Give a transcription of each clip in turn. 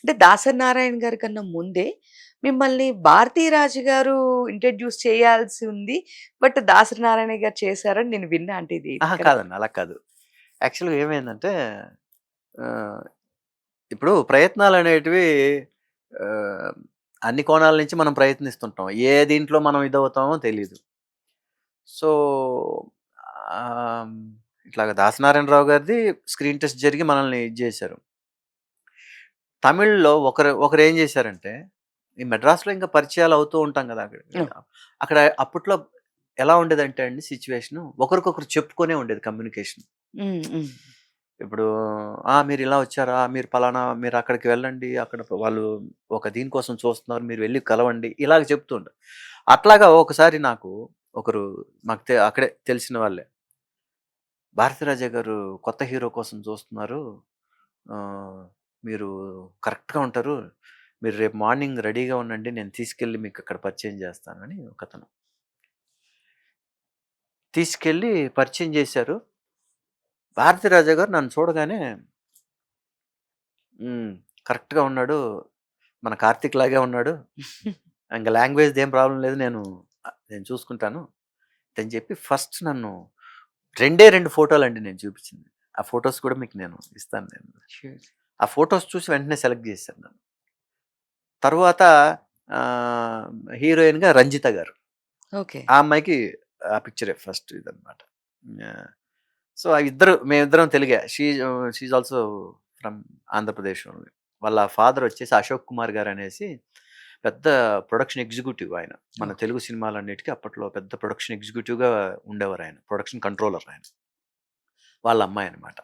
అంటే దాసరి నారాయణ గారి కన్నా ముందే మిమ్మల్ని 'భారతీరాజు' గారు ఇంట్రొడ్యూస్ చేయాల్సి ఉంది. బట్ దాసరి నారాయణ గారు చేశారని నేను విన్నా. అంటే ఇది అహా! కరెక్ట్? కాదండి. అలా కాదు. యాక్చువల్‌గా ఏమైందంటే ఆహ్, ఇప్పుడు ప్రయత్నాలనేటివి ఆహ్, అన్ని కోణాల నుంచి మనం ప్రయత్నిస్తుంటాం. ఏ దీంట్లో మనం ఇదవుతామో తెలీదు. సో, ఆహ్, ఇట్లాగ 'దాసనారాయణరావు' గారిది స్క్రీన్ టెస్ట్ జరిగి మనల్ని ఇది జేశారు. తమిళ్‌లో ఒకరేం జేశారంటే, ఈ మెడ్రాస్‌లో ఇంకా పరిచయాలు అవుతూ ఉంటాం గదా! హ్మ్. అక్కడ అప్పట్లో ఎలా ఉండేదంటే అండి సిట్యుయేషను ఒకరికొకరు చెప్పుకునే ఉండేది కమ్యూనికేషన్. హ్మ్. హ్మ్. ఇప్పుడు మీరిలా వచ్చారా? మీరు పలానా మీరక్కడికి వెళ్ళండి. అక్కడ వాళ్ళు ఒక దీనికోసం చూస్తున్నారు. మీరు వెళ్లి కలవండి. ఇలాగ చెప్తుండే. అట్లాగా ఒకసారి నాకు ఒకరు మాకు అక్కడే తెలిసిన వాళ్ళే. భారతిరాజా గారు కొత్త హీరో కోసం చూస్తున్నారు. ఆహ్, మీరు కరెక్ట్‌గా ఉంటారు. మీరు రేపు మార్నింగ్ రెడీగా ఉండండి. నేను తీసుకెళ్ళి మీకక్కడ పరిచయం చేస్తానని ఒకతను. తీసుకెళ్ళి పరిచయం చేశారు. భారతిరాజా గారు నన్ను చూడగానే హ్మ్. కరెక్ట్‌గా ఉన్నాడు. మన కార్తీక్ లాగే ఉన్నాడు. ఇంక లాంగ్వేజ్‌ది ఏం ప్రాబ్లమ్ లేదు. నేను చూసుకుంటాను అని చెప్పి ఫస్ట్ నన్ను 2 ఫోటోలండి నేను చూపించింది. ఆ ఫోటోస్ కూడా మీకు నేను ఇస్తాను నేను. ష్యూర్. ఆ ఫోటోస్ చూసి వెంటనే సెలెక్ట్ చేశారు నన్ను. తరువాత ఆహ్, హీరోయిన్‌గా రంజిత గారు. ఓకే. ఆ అమ్మాయికి ఆ పిక్చరే ఫస్ట్ ఇదనమాట. యాహ్! సో, ఆ మేమిద్దరం తెలుగే. She is also from Andhra Pradesh only. వాళ్ళ ఫాదర్ వచ్చేసి అశోక్ కుమార్ గారనేసి పెద్ద ప్రొడక్షన్ ఎగ్జిక్యూటివ్ ఆయన. మన ఓకే. తెలుగు సినిమాలన్నిటికి అప్పట్లో పెద్ద ప్రొడక్షన్ ఎగ్జిక్యూటివ్‌గా ఉండేవారాయన. ప్రొడక్షన్ కంట్రోలర్ ఆయన. వాళ్ళ అమ్మాయనమాట.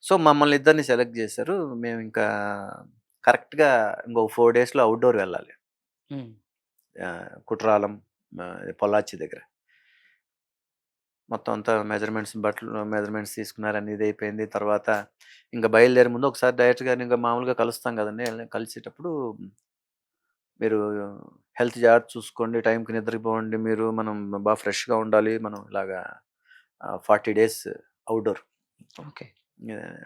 సో, మమ్మల్ని ఇద్దరిని సెలెక్ట్ జేశారు. మేమింకా కరెక్ట్‌గా ఇంకో 4 డేస్‌లో ఔట్‌డోర్ వెళ్ళాలి. హ్మ్. కుట్రాలం పొల్లాచి దగ్గర. మొత్తం అంతా మెజర్‌మెంట్స్ తీసుకున్నారు. అన్నీ ఇదయిపోయింది. తర్వాత ఇంక బయలుదేరే ముందు ఒకసారి డైరెక్టర్ గారిని ఇంక మామూలుగా కలుస్తాం గదండీ! కలిసేటప్పుడు మీరు హెల్త్ జాగ్రత్త చూసుకోండి. టైంకి నిద్రకి పోండి మీరు. మనం ఫ్రెష్‌గా ఉండాలి. మనం ఇలాగా 40 డేస్ ఔట్‌డోర్ మొత్తం. ఓకే. ఆహ్,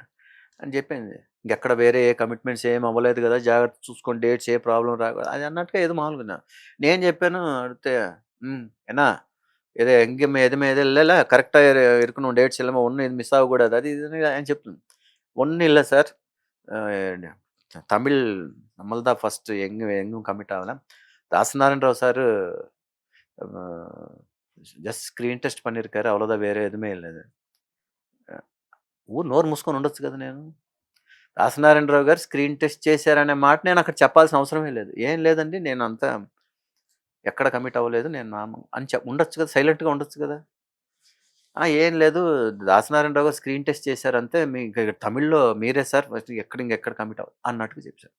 అని జెప్పింది. ఇంకెక్కడ వేరే ఏ కమిట్మెంట్స్ ఏమి అవ్వలేదు గదా! జాగ్రత్త చూసుకోండి. డేట్స్ ఏ ప్రాబ్లమ్ అది అన్నట్టుగా ఏదో మామూలుగా నేను జెప్పాను అడిగితే, "என்ன இது எங்கேயுமே எதுவுமே இது இல்லல்ல. கரெக்ட்டா இருக்கணும். டேட்ஸ் எல்லாமே ஒண்ணும் இது மிஸ் ஆகக்கூடாது." அது இதுன்னு ఆయన చెప్తుంది. "ஒண்ணும் இல்ல சார். தமிழ் நம்மள் தான் ஃபர்ஸ்ட் எங்கும் கமிட் ஆகல. தாசநாராயண ராவ் சார் அ ஜஸ்ட் ஸ்க்ரீன் டெஸ்ட் பண்ணியிருக்காரு. அவ்வளோதான். வேற எதுவுமே இல்ல இது." నోరు మూసుకొని ఉండొచ్చు కదా నేను. దాసనారాయణరావు గారు స్క్రీన్ టెస్ట్ చేశారనే మాట నేనక్కడ చెప్పాల్సిన అవసరమే లేదు. "ఏం లేదండి నేనంతా ఎక్కడ కమిట్ అవ్వలేదు. నేను అని ఉండొచ్చు కదా! సైలెంట్‌గా ఉండొచ్చు కదా!" "ఏం లేదు దాసనారాయణరావు గారు స్క్రీన్ టెస్ట్ చేశారంతే. తమిళ్‌లో మీరే సార్ ఫస్ట్ ఇంకెక్కడ కమిట్ అన్నట్టుగా చెప్పారు.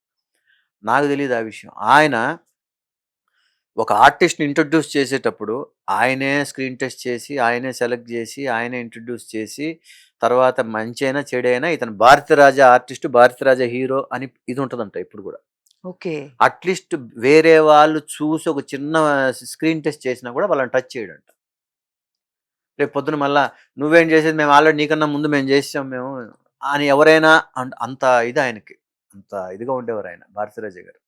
నాకు తెలీదు ఆ విషయం. ఆయన ఒక ఆర్టిస్ట్‌ని ఇంట్రొడ్యూస్ చేసేటప్పుడు ఆయనే స్క్రీన్ టెస్ట్ చేసి, ఆయనే సెలెక్ట్ జేసి, ఆయనే ఇంట్రొడ్యూస్ చేసి, తర్వాత మంచైనా, చెడైనా ఇతను 'భారతీరాజా' ఆర్టిస్ట్, 'భారతీరాజా' హీరో అని ఇదుంటదంట ఎప్పుడు గూడా. ఓకే. అట్‌లీస్ట్ వేరే వాళ్ళు చూసి ఒక చిన్న స్క్రీన్ టెస్ట్ చేసినా గూడా వాళ్ళని టచ్ చేయడంట. రేపు పొద్దున మళ్ళా "నువ్వేం చేసేది మేము ఆల్రెడీ నీకన్నా ముందు మేము జేసేసాం మేము" అని ఎవరైనా అంత ఇది ఆయనకి. అంత ఇదిగా ఉండేవారాయన 'భారతీరాజా' గారు.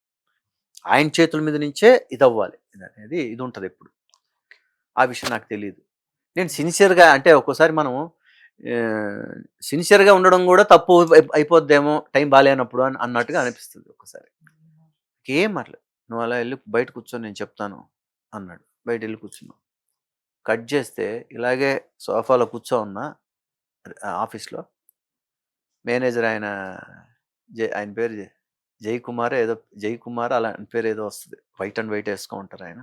ఆయన చేతుల మీద నుంచే ఇదవ్వాలి. ఇదనేది ఇదుంటదెప్పుడు. ఆ విషయం నాకు తెలీదు. నేను సిన్సియర్‌గా అంటే ఒక్కోసారి మనం ఆహ్, సిన్సియర్‌గా ఉండడం గూడా తప్పు అయిపోద్దేమో టైం బాలేనప్పుడు అన్నట్టుగా అనిపిస్తది ఒక్కోసారి. ఏం మాట్లా "నువ్వు అలా ఎళ్లి బయట కూర్చో నేను చెప్తాను" అన్నాడు. బయటెళ్లి కూర్చున్నాం. కట్ జేస్తే ఇలాగే సోఫాలో కూర్చోనున్నా ఆఫీస్‌లో మేనేజర్ ఆయన పేరు జయకుమారో ఏదో జయకుమార్ అలాంటి పేరేదో వస్తది. వైట్ అండ్ వైట్ ఏసుకో ఉంటారాయన.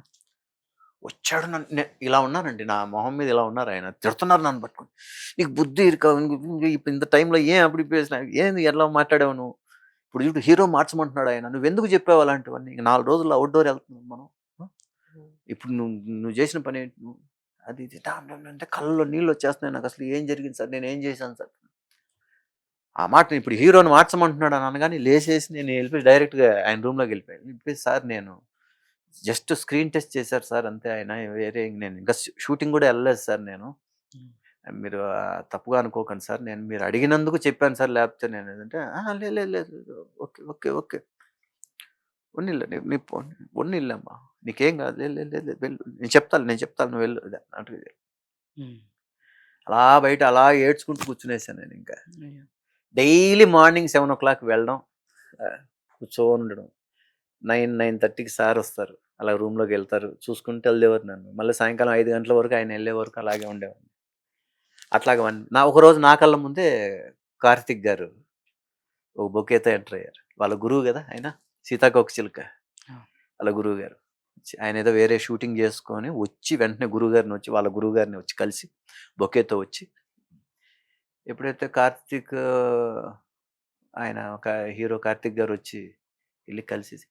వచ్చాడు ఇలా ఉన్నానండి. నా మొహం మీద ఇలా ఉన్నారాయన. తిడుతున్నారు నన్ను పట్టుకొని. "నీకు బుద్ధి ఇరుకా ఇంత టైంలో ఏం అప్పుడు ఇప్పేసినావు? ఏంది ఎట్లా మాట్లాడావు నువ్వు? ఇప్పుడు చూడు హీరో మార్చమంటున్నాడు ఆయన. నువ్వెందుకు చెప్పావు అలాంటివన్నీ? 4 రోజుల్లో ఔట్‌డోర్ ఎళ్తున్నాం మనం. ఆ! ఇప్పుడు నువ్వు నువ్వు చేసిన పనేంటి నువ్వు?" అది ఇది అంటే కళ్ళలో నీళ్ళొచ్చేస్తున్నాయి నాకసలు. "ఏం జరిగింది సార్? నేనేం చేశాను సార్?" ఆ మాట ఇప్పుడు హీరోని మార్చమంటున్నాడు అని అనగానే లేసేసి నేను ఎళ్ళిపోయి డైరెక్ట్‌గా ఆయన రూమ్‌లోకెళ్ళిపోయాను. వెళ్ళిపోయి "సార్ నేను జస్ట్ స్క్రీన్ టెస్ట్ చేశారు సార్ అంతే ఆయన. వేరే నేను ఇంకా షూటింగ్ గూడా ఎళ్ళలేదు సార్ నేను. హ్మ్. మీరు తప్పుగా అనుకోకండి సార్. నేను మీరు అడిగినందుకు చెప్పాను సార్. లేకపోతే నేను ఏదంటే, లేదు లేదు లేదు. ఓకే. ఓకే. ఓకే. ఉన్నిలే నీ ఉన్నిలేమ్మా. నీకేం కాదు. లేదు లేదు లేదు లేదు వెళ్ళు. నేను చెప్తాను నువ్వు వెళ్ళు. అన్నట్టుగా హ్మ్. అలా బయట అలా ఏడ్చుకుంటూ కూర్చునేసాను నేనింకా. అయ్యో! డైలీ మార్నింగ్ 7:00 వెళ్ళడం. కూర్చొని ఉండడం. 9:30కి సారొస్తారు. అలా రూమ్‌లోకెళ్తారు. చూసుకుంటూ ఎళ్ళేవారు నన్ను. మళ్ళీ సాయంకాలం 5 గంటల వరకు ఆయన ఎళ్ళే వరకు అలాగే ఉండేవాడిని. అట్లాగా ఒకరోజు నా కళ్ళ ముందే కార్తీక్ గారు ఒక బొకేతో ఎంటర్ అయ్యారు. వాళ్ళ గురువు గదా ఆయన. 'సీతాకోకచిలుక' ఆ! వాళ్ళ గురువుగారు. ఆయన ఏదో వేరే షూటింగ్ చేసుకొని వచ్చి వెంటనే వాళ్ళ గురువుగారిని వచ్చి కలిసి బొకేతో వచ్చి ఎప్పుడైతే కార్తీక్ ఆయన ఒక హీరో కార్తీక్ గారొచ్చి ఎళ్లి కలిసేసి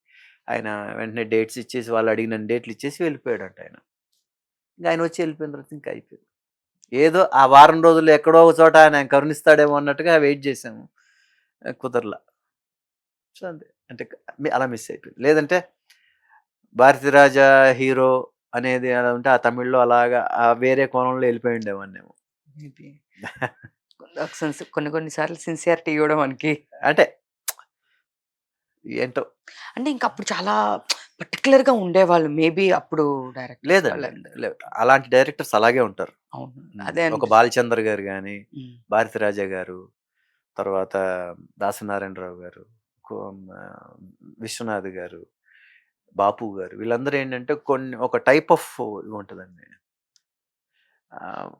ఆయన వెంటనే డేట్స్ ఇచ్చేసి వాళ్ళు అడిగిన డేట్లు ఇచ్చేసి వెళ్ళిపోయాడంట ఆయన. ఇంక ఆయన వచ్చి వెళ్ళిపోయిన తర్వాత ఇంక అయిపోయింది. ఏదో ఆ వారం రోజులు ఎక్కడో ఒక చోట ఆయన కరుణిస్తాడేమో అన్నట్టుగా వెయిట్ చేసాము. కుదరలా. సో, అంతే. అంటే అలా మిస్ అయిపోయింది. లేదంటే 'భారతీరాజా' హీరో అనేది అలా ఉంటే ఆ తమిళ్‌లో అలాగా వేరే కోణంలో వెళ్ళిపోయి ఉండేవాడినేమో. మేబీ. కొన్ని కొన్ని సార్లు సిన్సియారిటీ కూడా మనకి అంటే ఏంటో అంటే ఇంక అప్పుడు చాలా పర్టిక్యులర్‌గా ఉండేవాళ్ళు. మేబీ అప్పుడు డైరెక్టర్స్ లేదండి. వాళ్ళందరూ. లేదు. అలాంటి డైరెక్టర్స్ అలాగే ఉంటారు. అవును. అదే ఒక అనిపిస్తుంది. 'బాలచందర్' గారు గాని, హ్మ్. 'భారతీరాజా' గారు, తర్వాత 'దాసనారాయణరావు' గారు, కొ ఆహ్, 'విశ్వనాథ్' గారు, 'బాపు' గారు వీళ్ళందరూ ఏంటంటే ఒక టైప్ ఆఫ్ ఇది ఉంటదండి. ఆహ్,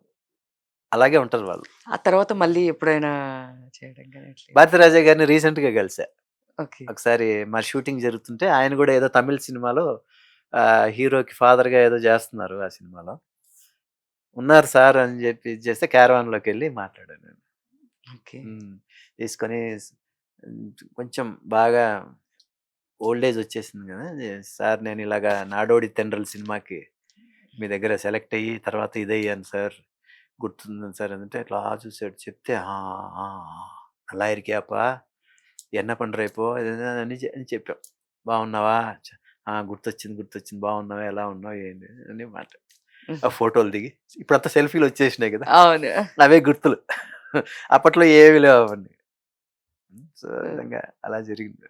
అలాగే ఉంటారు వాళ్ళు. ఆ తర్వాత మళ్ళీ ఎప్పుడైనా చేయడం గాని అట్లా. 'భారతీరాజా' గారిని రీసెంట్‌గా కలిసా. ఓకే. ఒకసారి మా షూటింగ్ జరుగుతుంటే ఆయన గూడా ఏదో తమిళ్ సినిమాలో హీరోకి ఫాదర్‌గా ఏదో జేస్తున్నారు ఆ సినిమాలో. ఉన్నారు సార్ అని జెప్పి ఇది చేస్తే క్యారవాన్‌లోకెళ్ళి మాట్లాడాను నేను. ఓకే. హ్మ్. తీసుకొని కొంచెం బాగా ఓల్డ్ ఏజ్ వచ్చేసింది గదా! సార్ నేను ఇలాగా 'నాడోడి తెన్రల్' సినిమాకి మీ దగ్గర సెలెక్ట్ అయ్యి తర్వాత ఇదయ్యాను సార్. గుర్తుందా సార్ అనంటే ఇట్లా చూసాడు. చెప్తే ఆ! నల్లా ఇరికాపా ఎన్న పని రేపు అది ఇది అని చెప్పాం. బాగున్నావా? గుర్తొచ్చింది, గుర్తొచ్చింది. బాగున్నావా? ఎలా ఉన్నావు? ఏంటి? అని మాట. ఆ హుహు. ఫోటోలు దిగి ఇప్పుడంతా సెల్ఫీలు వచ్చేసినాయి గదా! అవును. అవే గుర్తులు. అప్పట్లో ఏవి లేవు అవన్నీ. సో, హ్మ్. నిజంగా అలా జరిగింది.